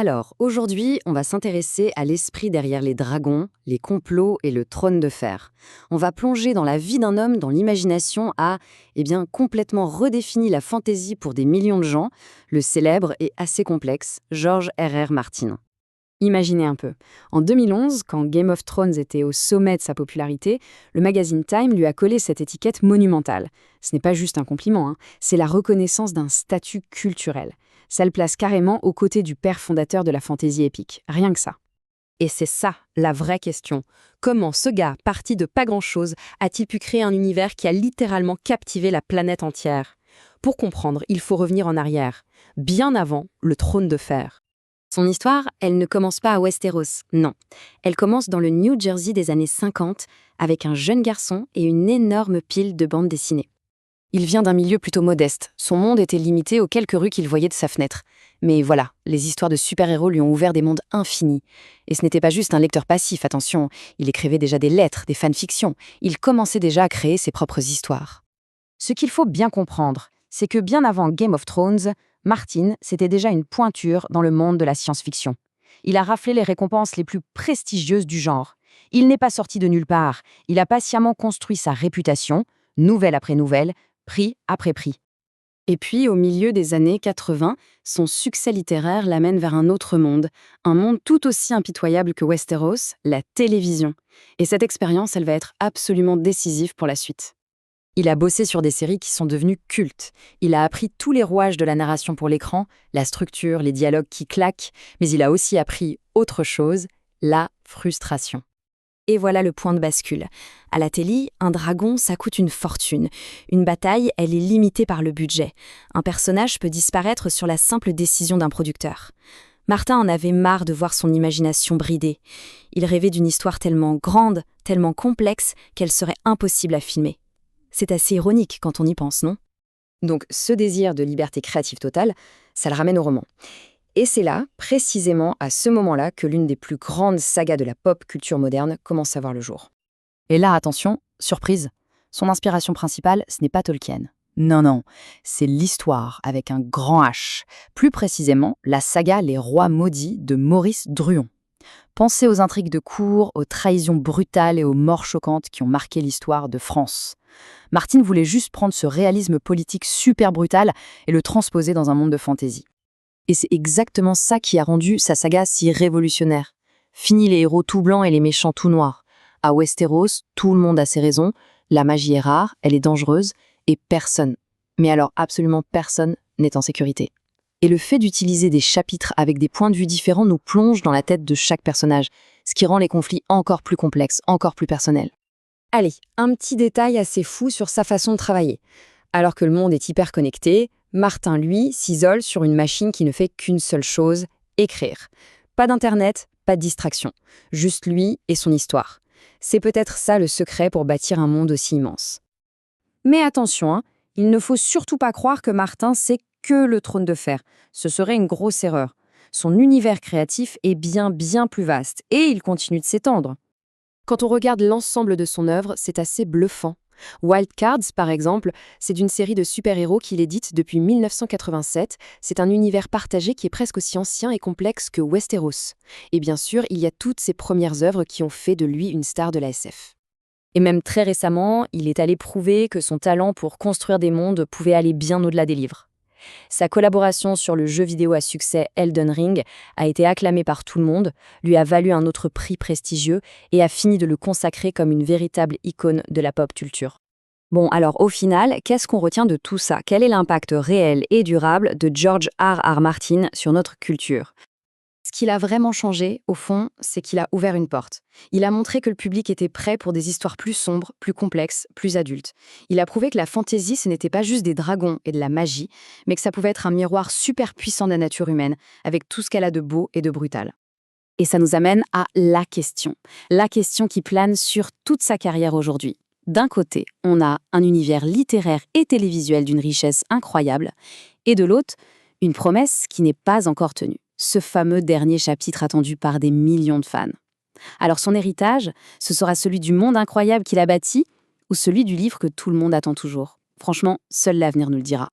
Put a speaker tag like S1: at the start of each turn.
S1: Alors, aujourd'hui, on va s'intéresser à l'esprit derrière les dragons, les complots et le trône de fer. On va plonger dans la vie d'un homme dont l'imagination a, complètement redéfini la fantaisie pour des millions de gens, le célèbre et assez complexe George R.R. Martin. Imaginez un peu. En 2011, quand Game of Thrones était au sommet de sa popularité, le magazine Time lui a collé cette étiquette monumentale. Ce n'est pas juste un compliment, c'est la reconnaissance d'un statut culturel. Ça le place carrément aux côtés du père fondateur de la fantaisie épique. Rien que ça. Et c'est ça, la vraie question. Comment ce gars, parti de pas grand-chose, a-t-il pu créer un univers qui a littéralement captivé la planète entière? Pour comprendre, il faut revenir en arrière, bien avant le trône de fer. Son histoire, elle ne commence pas à Westeros, non. Elle commence dans le New Jersey des années 50, avec un jeune garçon et une énorme pile de bandes dessinées. Il vient d'un milieu plutôt modeste, son monde était limité aux quelques rues qu'il voyait de sa fenêtre. Mais voilà, les histoires de super-héros lui ont ouvert des mondes infinis. Et ce n'était pas juste un lecteur passif, attention, il écrivait déjà des lettres, des fanfictions, il commençait déjà à créer ses propres histoires. Ce qu'il faut bien comprendre, c'est que bien avant Game of Thrones, Martin, c'était déjà une pointure dans le monde de la science-fiction. Il a raflé les récompenses les plus prestigieuses du genre. Il n'est pas sorti de nulle part, il a patiemment construit sa réputation, nouvelle après nouvelle, prix après prix. Et puis, au milieu des années 80, son succès littéraire l'amène vers un autre monde, un monde tout aussi impitoyable que Westeros, la télévision. Et cette expérience, elle va être absolument décisive pour la suite. Il a bossé sur des séries qui sont devenues cultes. Il a appris tous les rouages de la narration pour l'écran, la structure, les dialogues qui claquent, mais il a aussi appris autre chose, la frustration. Et voilà le point de bascule. À la télé, un dragon, ça coûte une fortune. Une bataille, elle est limitée par le budget. Un personnage peut disparaître sur la simple décision d'un producteur. Martin en avait marre de voir son imagination bridée. Il rêvait d'une histoire tellement grande, tellement complexe, qu'elle serait impossible à filmer. C'est assez ironique quand on y pense, non? Donc ce désir de liberté créative totale, ça le ramène au roman. Et c'est là, précisément à ce moment-là, que l'une des plus grandes sagas de la pop culture moderne commence à voir le jour. Et là, attention, surprise, son inspiration principale, ce n'est pas Tolkien. Non, non, c'est l'histoire avec un grand H. Plus précisément, la saga Les Rois Maudits de Maurice Druon. Pensez aux intrigues de cour, aux trahisons brutales et aux morts choquantes qui ont marqué l'histoire de France. Martin voulait juste prendre ce réalisme politique super brutal et le transposer dans un monde de fantaisie. Et c'est exactement ça qui a rendu sa saga si révolutionnaire. Fini les héros tout blancs et les méchants tout noirs. À Westeros, tout le monde a ses raisons, la magie est rare, elle est dangereuse, et personne, mais alors absolument personne, n'est en sécurité. Et le fait d'utiliser des chapitres avec des points de vue différents nous plonge dans la tête de chaque personnage, ce qui rend les conflits encore plus complexes, encore plus personnels. Allez, un petit détail assez fou sur sa façon de travailler. Alors que le monde est hyper connecté, Martin, lui, s'isole sur une machine qui ne fait qu'une seule chose, écrire. Pas d'internet, pas de distraction. Juste lui et son histoire. C'est peut-être ça le secret pour bâtir un monde aussi immense. Mais attention, il ne faut surtout pas croire que Martin sait que le trône de fer. Ce serait une grosse erreur. Son univers créatif est bien plus vaste et il continue de s'étendre. Quand on regarde l'ensemble de son œuvre, c'est assez bluffant. Wild Cards, par exemple, c'est une série de super-héros qu'il édite depuis 1987. C'est un univers partagé qui est presque aussi ancien et complexe que Westeros. Et bien sûr, il y a toutes ses premières œuvres qui ont fait de lui une star de la SF. Et même très récemment, il est allé prouver que son talent pour construire des mondes pouvait aller bien au-delà des livres. Sa collaboration sur le jeu vidéo à succès Elden Ring a été acclamée par tout le monde, lui a valu un autre prix prestigieux et a fini de le consacrer comme une véritable icône de la pop culture. Bon, alors au final, qu'est-ce qu'on retient de tout ça? Quel est l'impact réel et durable de George R.R. Martin sur notre culture? Ce qu'il a vraiment changé, au fond, c'est qu'il a ouvert une porte. Il a montré que le public était prêt pour des histoires plus sombres, plus complexes, plus adultes. Il a prouvé que la fantaisie, ce n'était pas juste des dragons et de la magie, mais que ça pouvait être un miroir super puissant de la nature humaine, avec tout ce qu'elle a de beau et de brutal. Et ça nous amène à la question qui plane sur toute sa carrière aujourd'hui. D'un côté, on a un univers littéraire et télévisuel d'une richesse incroyable, et de l'autre, une promesse qui n'est pas encore tenue. Ce fameux dernier chapitre attendu par des millions de fans. Alors son héritage, ce sera celui du monde incroyable qu'il a bâti ou celui du livre que tout le monde attend toujours? Franchement, seul l'avenir nous le dira.